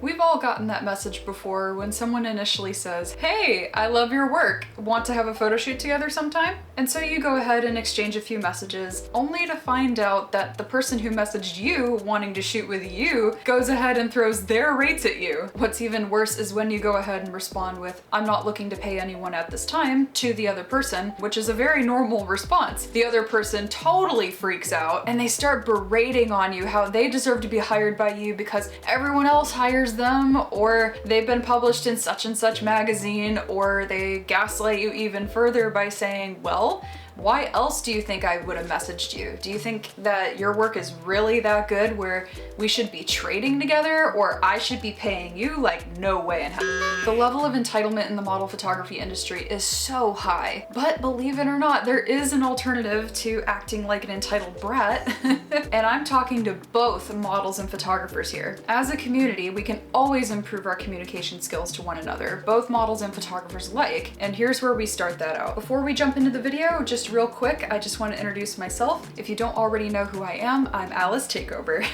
We've all gotten that message before when someone initially says, "Hey, I love your work. Want to have a photo shoot together sometime?" And so you go ahead and exchange a few messages, only to find out that the person who messaged you wanting to shoot with you goes ahead and throws their rates at you. What's even worse is when you go ahead and respond with, "I'm not looking to pay anyone at this time," to the other person, which is a very normal response. The other person totally freaks out and they start berating on you how they deserve to be hired by you because everyone else hires them, or they've been published in such and such magazine, or they gaslight you even further by saying, "Well, why else do you think I would have messaged you? Do you think that your work is really that good where we should be trading together, or I should be paying you?" Like, no way in hell. The level of entitlement in the model photography industry is so high, but believe it or not, there is an alternative to acting like an entitled brat. And I'm talking to both models and photographers here. As a community, we can always improve our communication skills to one another, both models and photographers alike, and here's where we start that out. Before we jump into the video, just real quick, I just want to introduce myself. If you don't already know who I am, I'm Alice Takeover.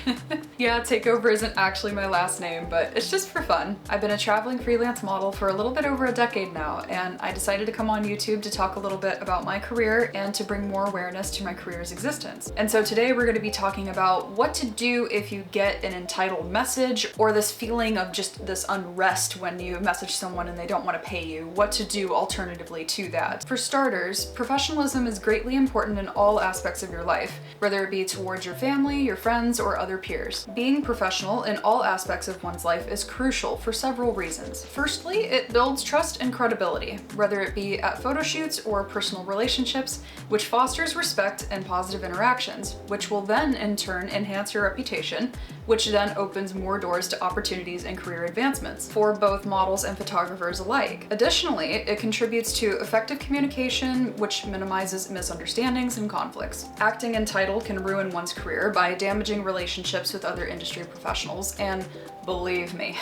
Yeah, Takeover isn't actually my last name, but it's just for fun. I've been a traveling freelance model for a little bit over a decade now, and I decided to come on YouTube to talk a little bit about my career and to bring more awareness to my career's existence. And so today we're going to be talking about what to do if you get an entitled message, or this feeling of just this unrest when you message someone and they don't want to pay you, what to do alternatively to that. For starters, professionalism is greatly important in all aspects of your life, whether it be towards your family, your friends, or other peers. Being professional in all aspects of one's life is crucial for several reasons. Firstly, it builds trust and credibility, whether it be at photo shoots or personal relationships, which fosters respect and positive interactions, which will then in turn enhance your reputation, which then opens more doors to opportunities and career advancements for both models and photographers alike. Additionally, it contributes to effective communication, which minimizes misunderstandings and conflicts. Acting entitled can ruin one's career by damaging relationships with other industry professionals, and believe me,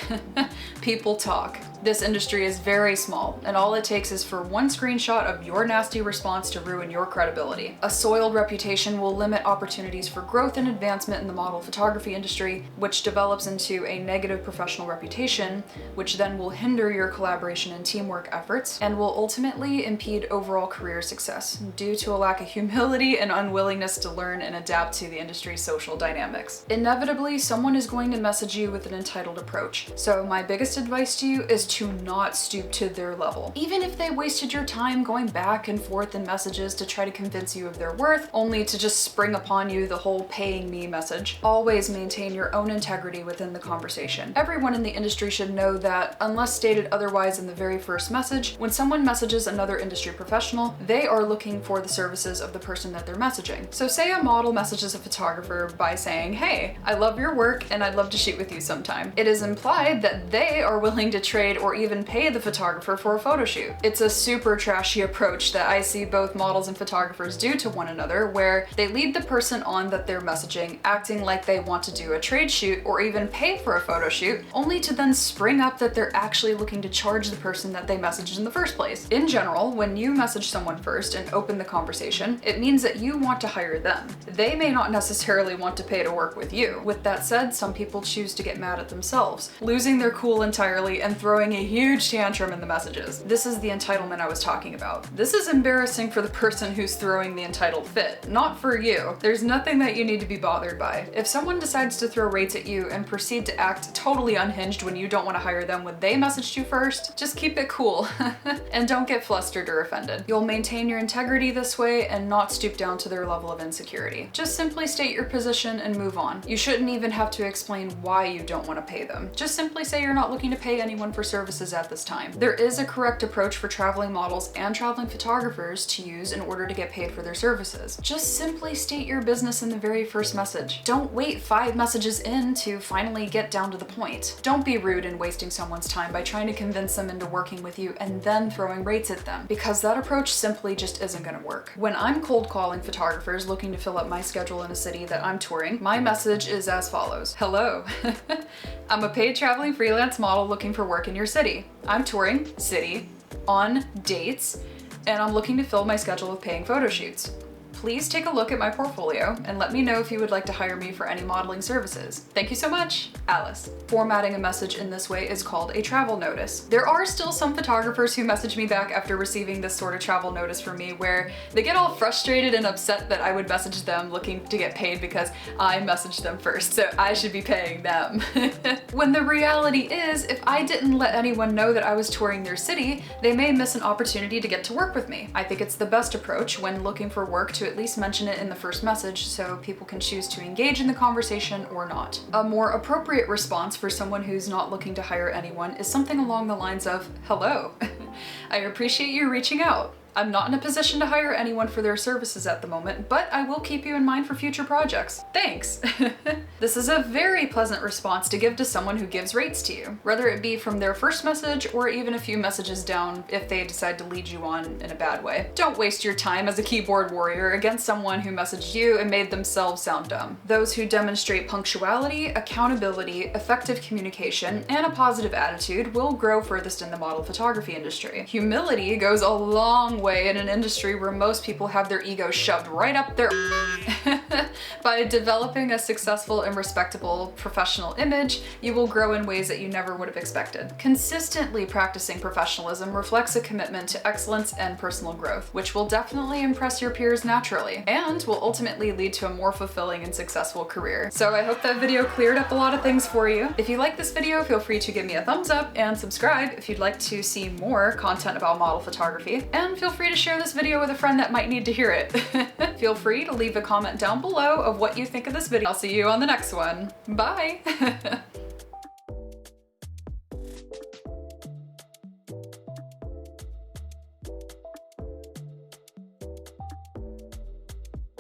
people talk. This industry is very small, and all it takes is for one screenshot of your nasty response to ruin your credibility. A soiled reputation will limit opportunities for growth and advancement in the model photography industry, which develops into a negative professional reputation, which then will hinder your collaboration and teamwork efforts, and will ultimately impede overall career success due to a lack of humility and unwillingness to learn and adapt to the industry's social dynamics. Inevitably, someone is going to message you with an entitled approach, so my biggest advice to you is to not stoop to their level. Even if they wasted your time going back and forth in messages to try to convince you of their worth, only to just spring upon you the whole "paying me" message, always maintain your own integrity within the conversation. Everyone in the industry should know that, unless stated otherwise in the very first message, when someone messages another industry professional, they are looking for the services of the person that they're messaging. So say a model messages a photographer by saying, "Hey, I love your work and I'd love to shoot with you sometime." It is implied that they are willing to trade or even pay the photographer for a photo shoot. It's a super trashy approach that I see both models and photographers do to one another, where they lead the person on that they're messaging, acting like they want to do a trade shoot or even pay for a photo shoot, only to then spring up that they're actually looking to charge the person that they messaged in the first place. In general, when you message someone first and open the conversation, it means that you want to hire them. They may not necessarily want to pay to work with you. With that said, some people choose to get mad at themselves, losing their cool entirely and throwing a huge tantrum in the messages. This is the entitlement I was talking about. This is embarrassing for the person who's throwing the entitled fit, not for you. There's nothing that you need to be bothered by. If someone decides to throw rates at you and proceed to act totally unhinged when you don't want to hire them when they messaged you first, just keep it cool and don't get flustered or offended. You'll maintain your integrity this way and not stoop down to their level of insecurity. Just simply state your position and move on. You shouldn't even have to explain why you don't want to pay them. Just simply say you're not looking to pay anyone for services at this time. There is a correct approach for traveling models and traveling photographers to use in order to get paid for their services. Just simply state your business in the very first message. Don't wait 5 messages in to finally get down to the point. Don't be rude and wasting someone's time by trying to convince them into working with you and then throwing rates at them, because that approach simply just isn't going to work. When I'm cold calling photographers looking to fill up my schedule in a city that I'm touring, my message is as follows. Hello. I'm a paid traveling freelance model looking for work in your city. I'm touring city on dates, and I'm looking to fill my schedule with paying photo shoots. please take a look at my portfolio and let me know if you would like to hire me for any modeling services. Thank you so much, Alice. Formatting a message in this way is called a travel notice. There are still some photographers who message me back after receiving this sort of travel notice from me where they get all frustrated and upset that I would message them looking to get paid because I messaged them first, so I should be paying them. When the reality is, if I didn't let anyone know that I was touring their city, they may miss an opportunity to get to work with me. I think it's the best approach when looking for work to at least mention it in the first message so people can choose to engage in the conversation or not. A more appropriate response for someone who's not looking to hire anyone is something along the lines of, "Hello, I appreciate you reaching out. I'm not in a position to hire anyone for their services at the moment, but I will keep you in mind for future projects. Thanks." This is a very pleasant response to give to someone who gives rates to you, whether it be from their first message or even a few messages down if they decide to lead you on in a bad way. Don't waste your time as a keyboard warrior against someone who messaged you and made themselves sound dumb. Those who demonstrate punctuality, accountability, effective communication, and a positive attitude will grow furthest in the model photography industry. Humility goes a long way in an industry where most people have their ego shoved right up their By developing a successful and respectable professional image, you will grow in ways that you never would have expected. Consistently practicing professionalism reflects a commitment to excellence and personal growth, which will definitely impress your peers naturally, and will ultimately lead to a more fulfilling and successful career. So I hope that video cleared up a lot of things for you. If you like this video, feel free to give me a thumbs up and subscribe if you'd like to see more content about model photography, and feel free to share this video with a friend that might need to hear it. Feel free to leave a comment down below of what you think of this video. I'll see you on the next one. Bye!